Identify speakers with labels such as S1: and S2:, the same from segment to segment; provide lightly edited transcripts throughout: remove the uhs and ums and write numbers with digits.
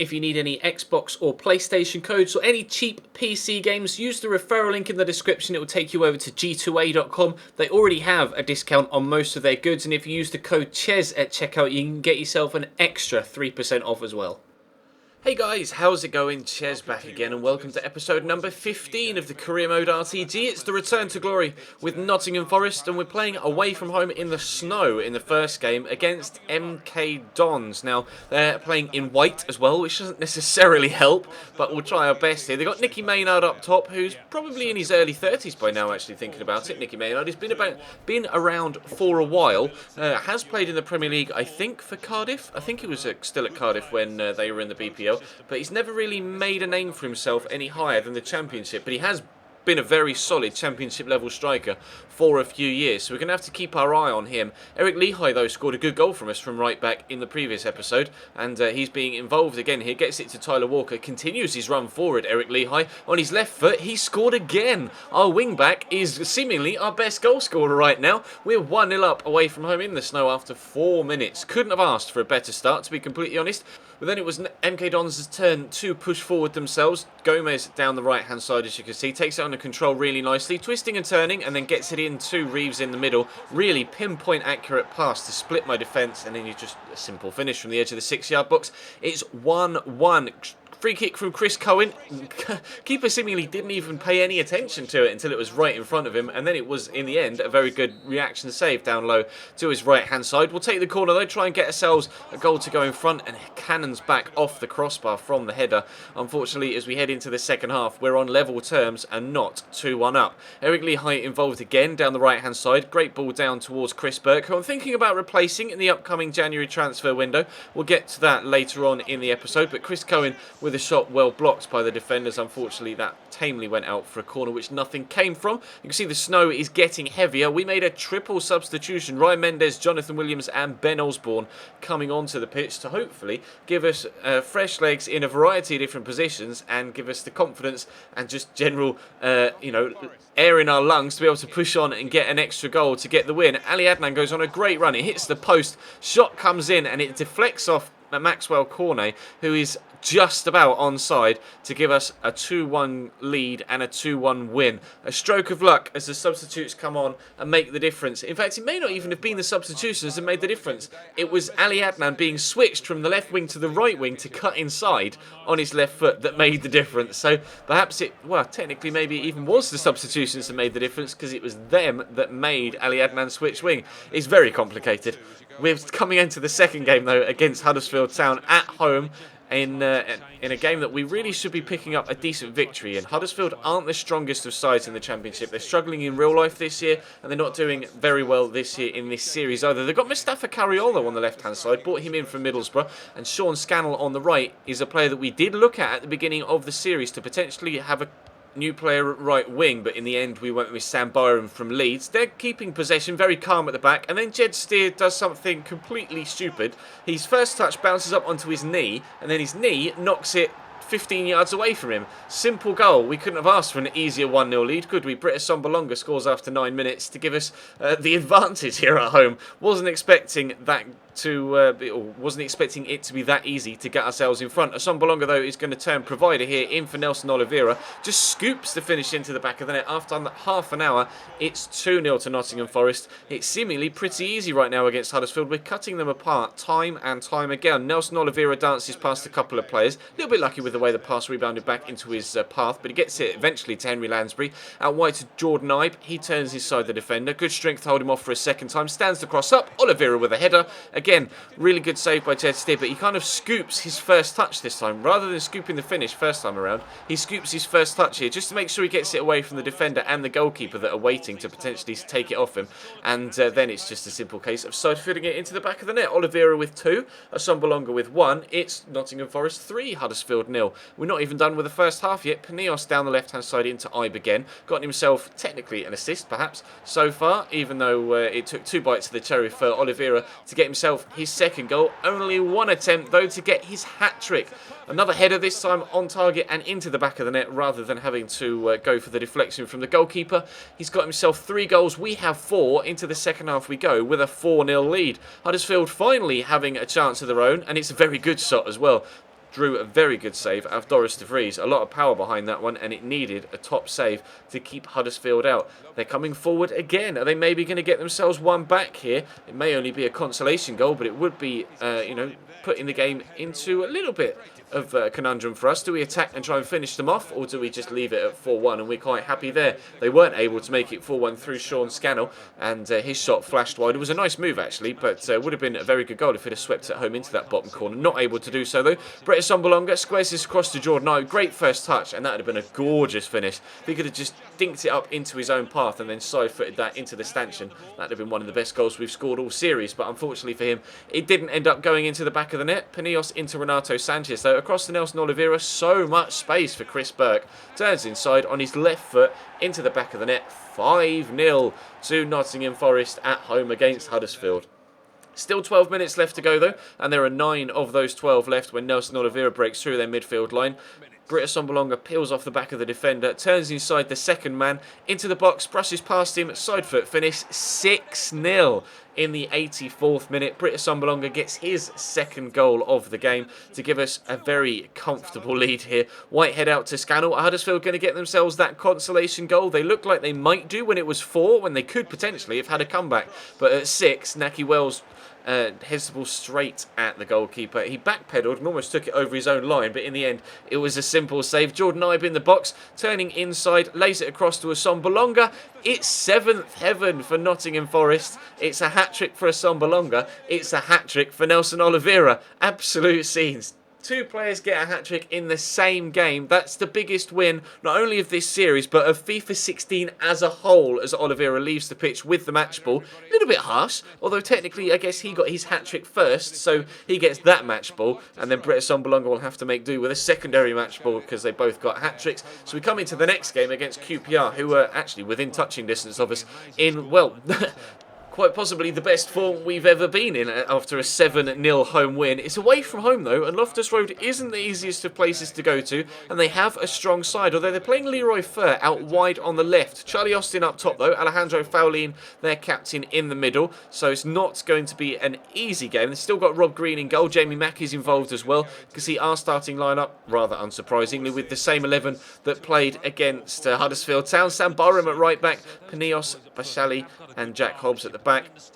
S1: If you need any Xbox or PlayStation codes or any cheap PC games, use the referral link in the description. It will take you over to g2a.com. They already have a discount on most of their goods, and if you use the code CHES at checkout, you can get yourself an extra 3% off as well. Hey guys, how's it going? Ches back again, and welcome to episode number 15 of the Career Mode RTG. It's the return to glory with Nottingham Forest, and we're playing away from home in the snow in the first game against MK Dons. Now, they're playing in white as well, which doesn't necessarily help, but we'll try our best here. They've got Nicky Maynard up top, who's probably in his early 30s by now, actually, thinking about it. Nicky Maynard, he's been around for a while, has played in the Premier League, I think, for Cardiff. I think he was still at Cardiff when they were in the BPL. But he's never really made a name for himself any higher than the Championship. But he has been a very solid Championship level striker for a few years, so we're going to have to keep our eye on him. Eric Lehigh, though, scored a good goal from us from right back in the previous episode, and he's being involved again here. Gets it to Tyler Walker, continues his run forward. Eric Lehigh on his left foot, he scored again. Our wing back is seemingly our best goal scorer right now. We're 1-0 up away from home in the snow after 4 minutes. Couldn't have asked for a better start, to be completely honest. But then it was MK Dons' turn to push forward themselves. Gomez down the right hand side, as you can see, takes it under control really nicely, twisting and turning, and then gets it into Reeves in the middle. Really pinpoint accurate pass to split my defence, and then you just a simple finish from the edge of the 6-yard box. It's 1-1. Free kick from Chris Cohen. Keeper seemingly didn't even pay any attention to it until it was right in front of him, and then it was, in the end, a very good reaction save down low to his right-hand side. We'll take the corner, though, try and get ourselves a goal to go in front, and cannons back off the crossbar from the header. Unfortunately, as we head into the second half, we're on level terms and not 2-1 up. Eric Lehigh involved again down the right-hand side. Great ball down towards Chris Burke, who I'm thinking about replacing in the upcoming January transfer window. We'll get to that later on in the episode, but Chris Cohen with a shot well blocked by the defenders. Unfortunately, that tamely went out for a corner which nothing came from. You can see the snow is getting heavier. We made a triple substitution. Ryan Mendes, Jonathan Williams and Ben Osborne coming onto the pitch to hopefully give us fresh legs in a variety of different positions and give us the confidence and just general, air in our lungs to be able to push on and get an extra goal to get the win. Ali Adnan goes on a great run. It hits the post. Shot comes in and it deflects off Maxwell Cornet, who is just about onside to give us a 2-1 lead and a 2-1 win. A stroke of luck as the substitutes come on and make the difference. In fact, it may not even have been the substitutions that made the difference. It was Ali Adnan being switched from the left wing to the right wing to cut inside on his left foot that made the difference. So perhaps technically maybe it even was the substitutions that made the difference, because it was them that made Ali Adnan switch wing. It's very complicated. We're coming into the second game, though, against Huddersfield Town at home in a game that we really should be picking up a decent victory in. Huddersfield aren't the strongest of sides in the Championship. They're struggling in real life this year, and they're not doing very well this year in this series either. They've got Mustafa Cariolo on the left-hand side, brought him in from Middlesbrough, and Sean Scannell on the right is a player that we did look at the beginning of the series to potentially have a new player at right wing, but in the end we went with Sam Byron from Leeds. They're keeping possession, very calm at the back, and then Jed Steer does something completely stupid. His first touch bounces up onto his knee, and then his knee knocks it 15 yards away from him. Simple goal. We couldn't have asked for an easier 1-0 lead, could we? Britta Sombolonga scores after 9 minutes to give us the advantage here at home. Wasn't expecting it to be that easy to get ourselves in front. Sombolonga, though, is going to turn provider here in for Nelson Oliveira. Just scoops the finish into the back of the net. After half an hour, it's 2-0 to Nottingham Forest. It's seemingly pretty easy right now against Huddersfield. We're cutting them apart time and time again. Nelson Oliveira dances past a couple of players. A little bit lucky with the way the pass rebounded back into his path, but he gets it eventually to Henry Lansbury. Out wide to Jordan Ibe. He turns inside the defender. Good strength to hold him off for a second time. Stands the cross up. Oliveira with a header. Again, really good save by Jed Steer, but he kind of scoops his first touch this time. Rather than scooping the finish first time around, he scoops his first touch here just to make sure he gets it away from the defender and the goalkeeper that are waiting to potentially take it off him. And then it's just a simple case of side-footing it into the back of the net. Oliveira with 2, Sombolonga with 1. It's Nottingham Forest 3, Huddersfield 0. We're not even done with the first half yet. Panios down the left-hand side into Ibe again. Got himself technically an assist, perhaps, so far, even though it took 2 bites of the cherry for Oliveira to get himself his second goal. Only 1 attempt, though, to get his hat-trick. Another header, this time on target and into the back of the net, rather than having to go for the deflection from the goalkeeper. He's got himself 3 goals. We have 4. Into the second half we go with a 4-0 lead. Huddersfield finally having a chance of their own, and it's a very good shot as well. drew a very good save out of Doris de Vries. A lot of power behind that one, and it needed a top save to keep Huddersfield out. They're coming forward again. Are they maybe going to get themselves one back here? It may only be a consolation goal, but it would be, you know, putting the game into a little bit of a conundrum for us. Do we attack and try and finish them off, or do we just leave it at 4-1 and we're quite happy there? They weren't able to make it 4-1 through Sean Scannell, and his shot flashed wide. It was a nice move actually, but would have been a very good goal if it had swept it home into that bottom corner. Not able to do so though. Brett Assombalonga squares this across to Jordan Ibe. Great first touch, and that would have been a gorgeous finish. If he could have just dinked it up into his own path and then side-footed that into the stanchion, that would have been one of the best goals we've scored all series. But unfortunately for him, it didn't end up going into the back of the net. Panios into Renato Sanchez though. Across to Nelson Oliveira, so much space for Chris Burke. Turns inside on his left foot into the back of the net. 5-0 to Nottingham Forest at home against Huddersfield. Still 12 minutes left to go though, and there are 9 of those 12 left when Nelson Oliveira breaks through their midfield line. Britt Assombalonga peels off the back of the defender, turns inside the second man, into the box, brushes past him, side foot finish, 6-0 in the 84th minute. Britt Assombalonga gets his second goal of the game to give us a very comfortable lead here. Whitehead out to Scannell. Are Huddersfield going to get themselves that consolation goal? They look like they might do when it was 4, when they could potentially have had a comeback. But at 6, Naki Wells heads the ball straight at the goalkeeper. He backpedaled and almost took it over his own line, but in the end it was a simple save. Jordan Ibe in the box, turning inside, lays it across to Assombalonga. It's 7th heaven for Nottingham Forest. It's a hat-trick for Assombalonga. It's a hat-trick for Nelson Oliveira. Absolute scenes. 2 players get a hat-trick in the same game. That's the biggest win, not only of this series, but of FIFA 16 as a whole, as Oliveira leaves the pitch with the match ball. A little bit harsh, although technically I guess he got his hat-trick first, so he gets that match ball, and then Britt Assombalonga will have to make do with a secondary match ball because they both got hat-tricks. So we come into the next game against QPR, who are actually within touching distance of us in, well... quite possibly the best form we've ever been in after a 7-0 home win. It's away from home though, and Loftus Road isn't the easiest of places to go to, and they have a strong side, although they're playing Leroy Fer out wide on the left. Charlie Austin up top though, Alejandro Faulin, their captain, in the middle, so it's not going to be an easy game. They've still got Rob Green in goal. Jamie Mackey's involved as well. You can see our starting lineup, rather unsurprisingly, with the same 11 that played against Huddersfield Town. Sam Barham at right back, Panios, Bashali and Jack Hobbs at the back.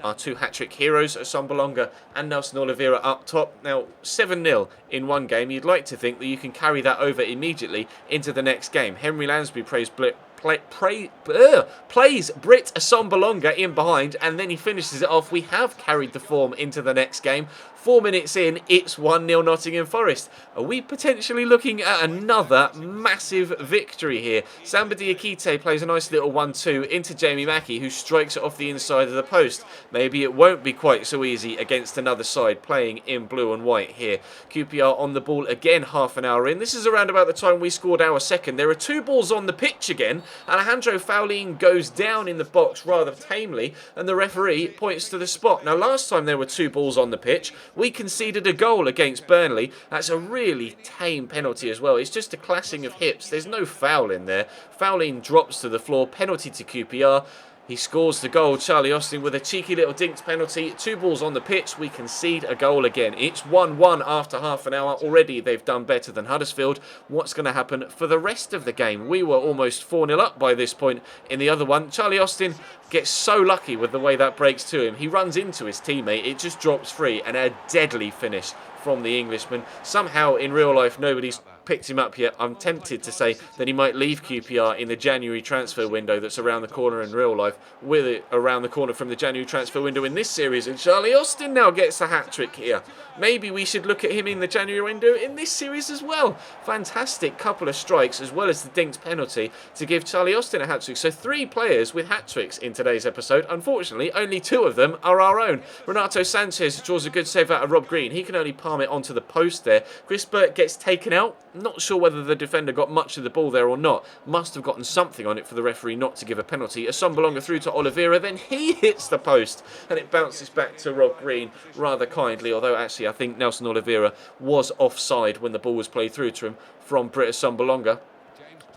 S1: Our 2 hat-trick heroes, Assombalonga and Nelson Oliveira up top. Now, 7-0 in one game. You'd like to think that you can carry that over immediately into the next game. Henry Lansbury plays Britt Assombalonga in behind, and then he finishes it off. We have carried the form into the next game. 4 minutes in, it's 1-0 Nottingham Forest. Are we potentially looking at another massive victory here? Samba Diakite plays a nice little 1-2 into Jamie Mackey, who strikes it off the inside of the post. Maybe it won't be quite so easy against another side playing in blue and white here. QPR on the ball again, half an hour in. This is around about the time we scored our second. There are 2 balls on the pitch again. Alejandro Faulin goes down in the box rather tamely, and the referee points to the spot. Now, last time there were 2 balls on the pitch, we conceded a goal against Burnley. That's a really tame penalty as well. It's just a clashing of hips. There's no foul in there. Faulin drops to the floor. Penalty to QPR. He scores the goal. Charlie Austin with a cheeky little dinked penalty. 2 balls on the pitch. We concede a goal again. It's 1-1 after half an hour. Already they've done better than Huddersfield. What's going to happen for the rest of the game? We were almost 4-0 up by this point in the other one. Charlie Austin gets so lucky with the way that breaks to him. He runs into his teammate. It just drops free, and a deadly finish from the Englishman. Somehow in real life nobody's picked him up yet. I'm tempted to say that he might leave QPR in the January transfer window that's around the corner in real life, with it around the corner from the January transfer window in this series, and Charlie Austin now gets a hat-trick here. Maybe we should look at him in the January window in this series as well. Fantastic couple of strikes as well as the dinked penalty to give Charlie Austin a hat-trick. So 3 players with hat-tricks in today's episode. Unfortunately, only 2 of them are our own. Renato Sanchez draws a good save out of Rob Green. He can only palm it onto the post there. Chris Burke gets taken out. Not sure whether the defender got much of the ball there or not. Must have gotten something on it for the referee not to give a penalty. Assombalonga through to Oliveira, then he hits the post and it bounces back to Rob Green rather kindly, although actually I think Nelson Oliveira was offside when the ball was played through to him from Britt Assombalonga.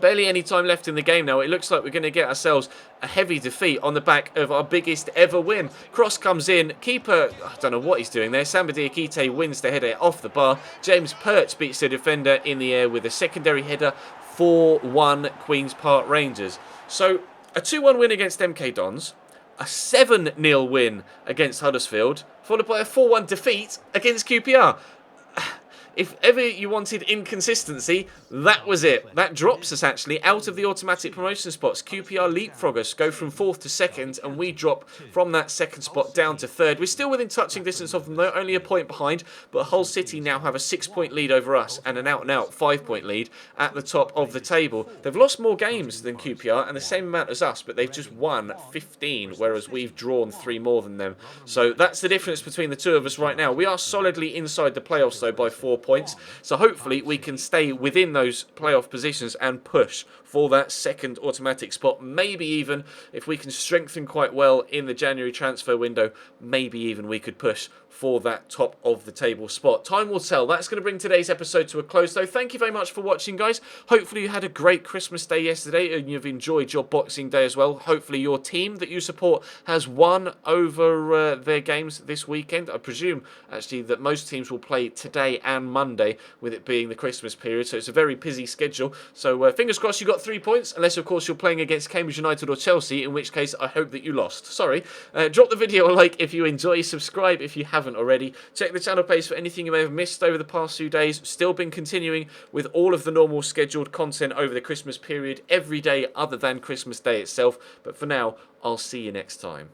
S1: Barely any time left in the game now. It looks like we're going to get ourselves a heavy defeat on the back of our biggest ever win. Cross comes in. Keeper, I don't know what he's doing there. Samba Diakite wins the header off the bar. James Perch beats the defender in the air with a secondary header. 4-1 Queen's Park Rangers. So a 2-1 win against MK Dons. A 7-0 win against Huddersfield. Followed by a 4-1 defeat against QPR. If ever you wanted inconsistency, that was it. That drops us actually out of the automatic promotion spots. QPR leapfrog us, go from 4th to 2nd, and we drop from that 2nd spot down to 3rd. We're still within touching distance of them, though, only a point behind, but Hull City now have a 6-point lead over us and an out-and-out 5-point lead at the top of the table. They've lost more games than QPR and the same amount as us, but they've just won 15, whereas we've drawn 3 more than them. So that's the difference between the two of us right now. We are solidly inside the playoffs, though, by 4 points. So hopefully we can stay within those playoff positions and push for that 2nd automatic spot. Maybe even, if we can strengthen quite well in the January transfer window, maybe even we could push for that top of the table spot. Time will tell. That's going to bring today's episode to a close, though. Thank you very much for watching, guys. Hopefully you had a great Christmas day yesterday and you've enjoyed your Boxing Day as well. Hopefully your team that you support has won over their games this weekend. I presume, actually, that most teams will play today and Monday, with it being the Christmas period, so it's a very busy schedule. So fingers crossed you got 3 points, unless, of course, you're playing against Cambridge United or Chelsea, in which case I hope that you lost. Sorry. Drop the video a like if you enjoy, subscribe if you haven't already. Check the channel page for anything you may have missed over the past few days. Still been continuing with all of the normal scheduled content over the Christmas period every day other than Christmas Day itself. But for now, I'll see you next time.